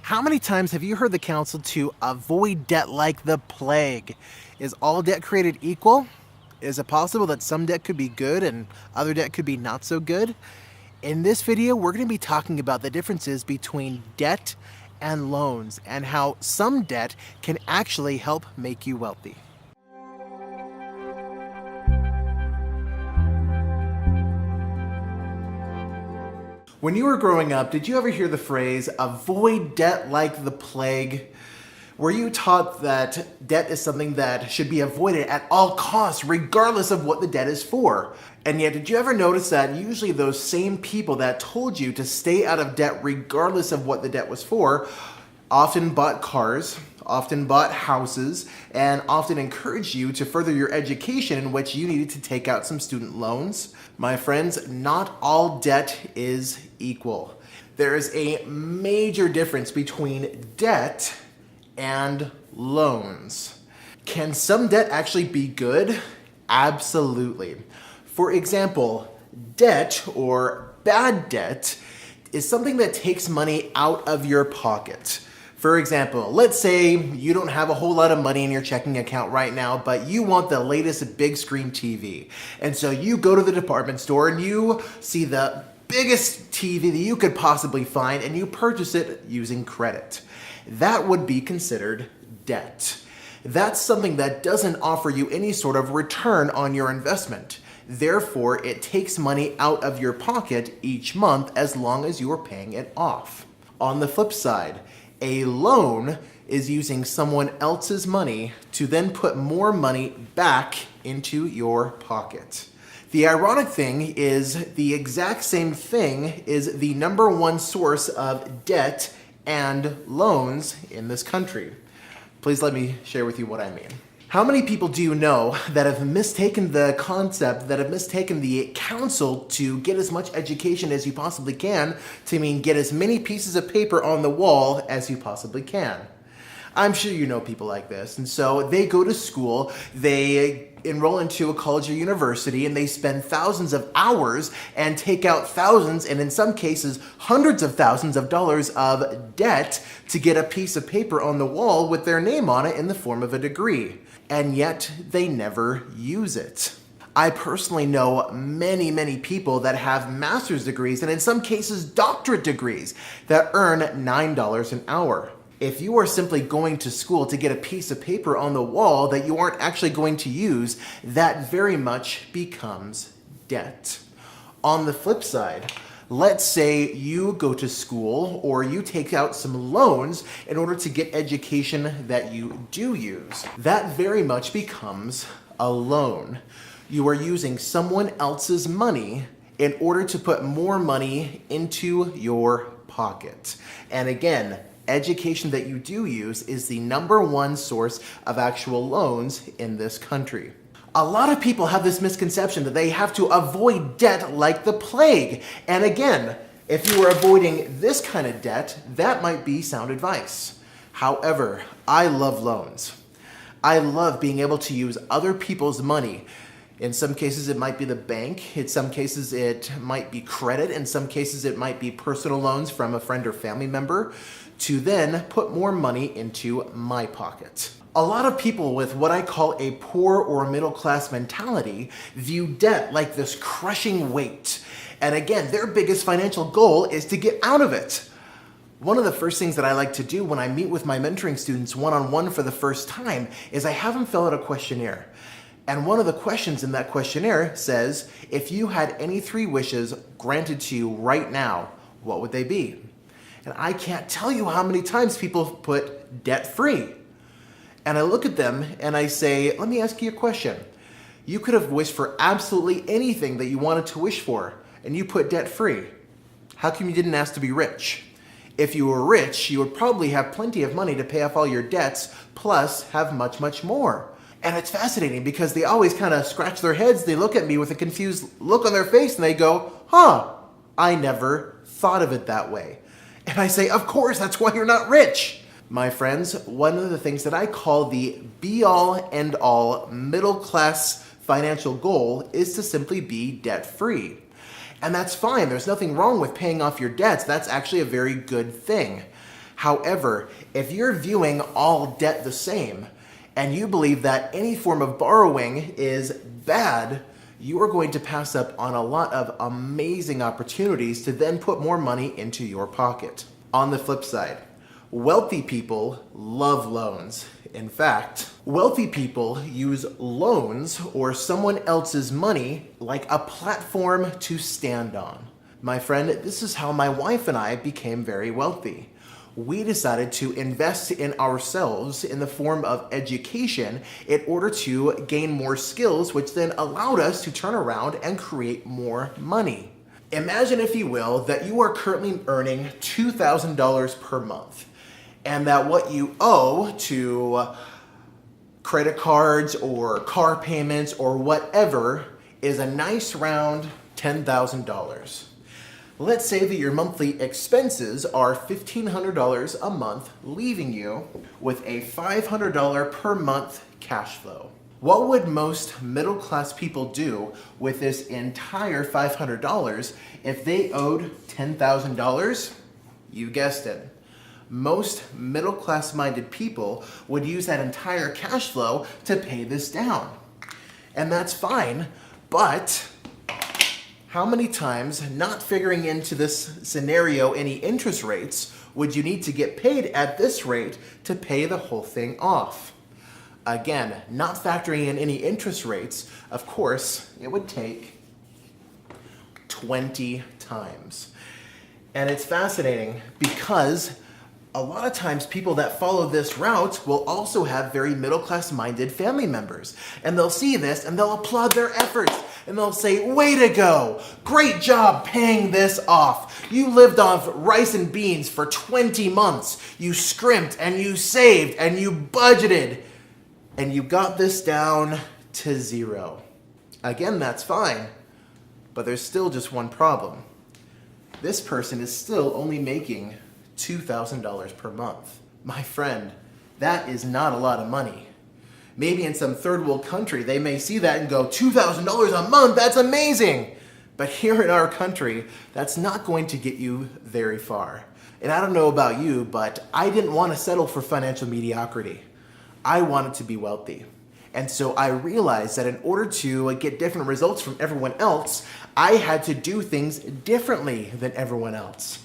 How many times have you heard the counsel to avoid debt like the plague? Is all debt created equal? Is it possible that some debt could be good and other debt could be not so good? In this video, we're going to be talking about the differences between debt and loans and how some debt can actually help make you wealthy. When you were growing up, did you ever hear the phrase, avoid debt like the plague? Were you taught that debt is something that should be avoided at all costs, regardless of what the debt is for? And yet, did you ever notice that usually those same people that told you to stay out of debt regardless of what the debt was for, often bought cars, often bought houses, and often encouraged you to further your education in which you needed to take out some student loans? My friends, not all debt is equal. There is a major difference between debt and loans. Can some debt actually be good? Absolutely. For example, debt or bad debt is something that takes money out of your pocket. For example, let's say you don't have a whole lot of money in your checking account right now, but you want the latest big screen TV. And so you go to the department store and you see the biggest TV that you could possibly find and you purchase it using credit. That would be considered debt. That's something that doesn't offer you any sort of return on your investment. Therefore, it takes money out of your pocket each month as long as you are paying it off. On the flip side, a loan is using someone else's money to then put more money back into your pocket. The ironic thing is the exact same thing is the number one source of debt and loans in this country. Please let me share with you what I mean. How many people do you know that have mistaken the concept, that have mistaken the counsel to get as much education as you possibly can to mean get as many pieces of paper on the wall as you possibly can? I'm sure you know people like this. And so they go to school, they enroll into a college or university, and they spend thousands of hours and take out thousands, and in some cases, hundreds of thousands of dollars of debt to get a piece of paper on the wall with their name on it in the form of a degree. And yet they never use it. I personally know many people that have master's degrees and in some cases doctorate degrees that earn $9 an hour. If you are simply going to school to get a piece of paper on the wall that you aren't actually going to use, that very much becomes debt. On the flip side, let's say you go to school or you take out some loans in order to get education that you do use. That very much becomes a loan. You are using someone else's money in order to put more money into your pocket. And again, education that you do use is the number one source of actual loans in this country. A lot of people have this misconception that they have to avoid debt like the plague. And again, if you are avoiding this kind of debt, that might be sound advice. However, I love loans. I love being able to use other people's money. In some cases, it might be the bank. In some cases, it might be credit. In some cases, it might be personal loans from a friend or family member to then put more money into my pocket. A lot of people with what I call a poor or middle class mentality view debt like this crushing weight. And again, their biggest financial goal is to get out of it. One of the first things that I like to do when I meet with my mentoring students one-on-one for the first time is I have them fill out a questionnaire. And one of the questions in that questionnaire says, if you had any 3 wishes granted to you right now, what would they be? And I can't tell you how many times people put debt-free. And I look at them and I say, let me ask you a question. You could have wished for absolutely anything that you wanted to wish for, and you put debt-free. How come you didn't ask to be rich? If you were rich, you would probably have plenty of money to pay off all your debts, plus have much more. And it's fascinating because they always kind of scratch their heads, they look at me with a confused look on their face, and they go, I never thought of it that way. And I say, of course, that's why you're not rich. My friends, one of the things that I call the be-all, end-all middle-class financial goal is to simply be debt-free. And that's fine. There's nothing wrong with paying off your debts. That's actually a very good thing. However, if you're viewing all debt the same, and you believe that any form of borrowing is bad, you are going to pass up on a lot of amazing opportunities to then put more money into your pocket. On the flip side, wealthy people love loans. In fact, wealthy people use loans or someone else's money like a platform to stand on. My friend, this is how my wife and I became very wealthy. We decided to invest in ourselves in the form of education in order to gain more skills, which then allowed us to turn around and create more money. Imagine, if you will, that you are currently earning $2,000 per month, and that what you owe to credit cards or car payments or whatever is a nice round $10,000. Let's say that your monthly expenses are $1,500 a month, leaving you with a $500 per month cash flow. What would most middle-class people do with this entire $500 if they owed $10,000? You guessed it. Most middle-class minded people would use that entire cash flow to pay this down. And that's fine, but how many times, not figuring into this scenario any interest rates, would you need to get paid at this rate to pay the whole thing off? Again, not factoring in any interest rates, of course, it would take 20 times. And it's fascinating because a lot of times people that follow this route will also have very middle-class minded family members. And they'll see this and they'll applaud their efforts. And they'll say, way to go, great job paying this off. You lived off rice and beans for 20 months. You scrimped and you saved and you budgeted. And you got this down to zero. Again, that's fine. But there's still just one problem. This person is still only making $2,000 per month. My friend, that is not a lot of money. Maybe in some third world country, they may see that and go, $2,000 a month, that's amazing. But here in our country, that's not going to get you very far. And I don't know about you, but I didn't want to settle for financial mediocrity. I wanted to be wealthy. And so I realized that in order to get different results from everyone else, I had to do things differently than everyone else.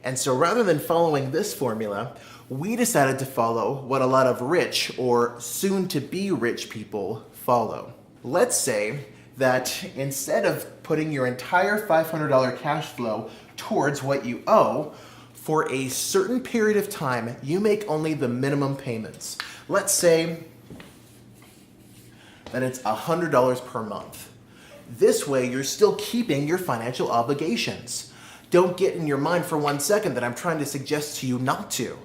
And so rather than following this formula, we decided to follow what a lot of rich or soon-to-be rich people follow. Let's say that instead of putting your entire $500 cash flow towards what you owe, for a certain period of time, you make only the minimum payments. Let's say that it's $100 per month. This way, you're still keeping your financial obligations. Don't get in your mind for 1 second that I'm trying to suggest to you not to.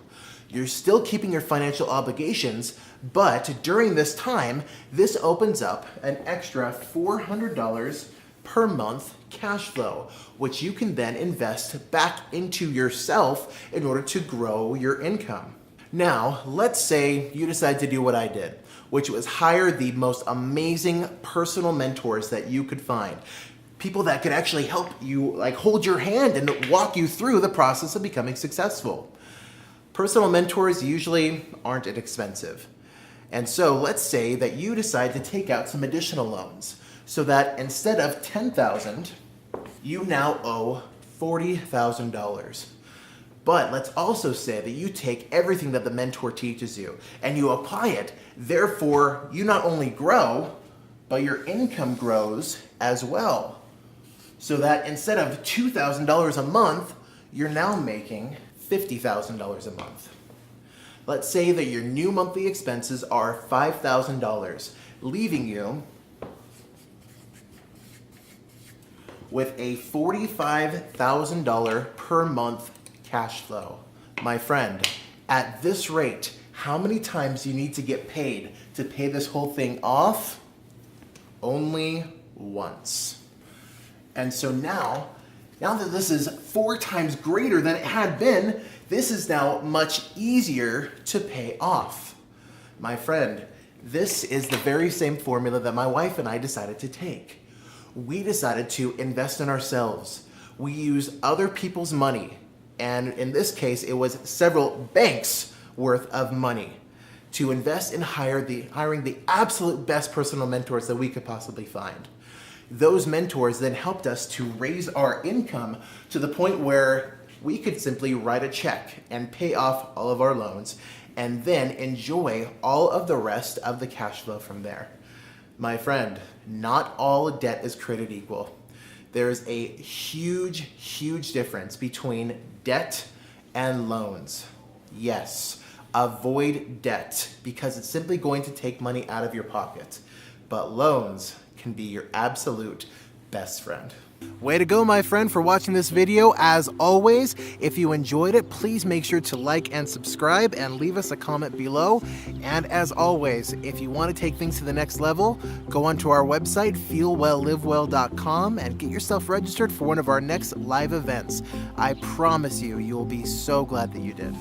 You're still keeping your financial obligations, but during this time, this opens up an extra $400 per month cash flow, which you can then invest back into yourself in order to grow your income. Now, let's say you decide to do what I did, which was hire the most amazing personal mentors that you could find. People that could actually help you, like hold your hand and walk you through the process of becoming successful. Personal mentors usually aren't inexpensive. And so let's say that you decide to take out some additional loans so that instead of $10,000, you now owe $40,000. But let's also say that you take everything that the mentor teaches you and you apply it. Therefore, you not only grow, but your income grows as well. So that instead of $2,000 a month, you're now making $50,000 a month. Let's say that your new monthly expenses are $5,000, leaving you with a $45,000 per month cash flow. My friend, at this rate, how many times do you need to get paid to pay this whole thing off? Only once. And so now that this is 4 times greater than it had been, this is now much easier to pay off. My friend, this is the very same formula that my wife and I decided to take. We decided to invest in ourselves. We use other people's money and in this case, it was several banks worth of money to invest in hiring the absolute best personal mentors that we could possibly find. Those mentors then helped us to raise our income to the point where we could simply write a check and pay off all of our loans and then enjoy all of the rest of the cash flow from there. My friend, not all debt is created equal. There is a huge, huge difference between debt and loans. Yes, avoid debt because it's simply going to take money out of your pocket. But loans can be your absolute best friend. Way to go, my friend, for watching this video. As always, if you enjoyed it, please make sure to like and subscribe and leave us a comment below. And as always, if you want to take things to the next level, go onto our website, feelwelllivewell.com, and get yourself registered for one of our next live events. I promise you, you'll be so glad that you did.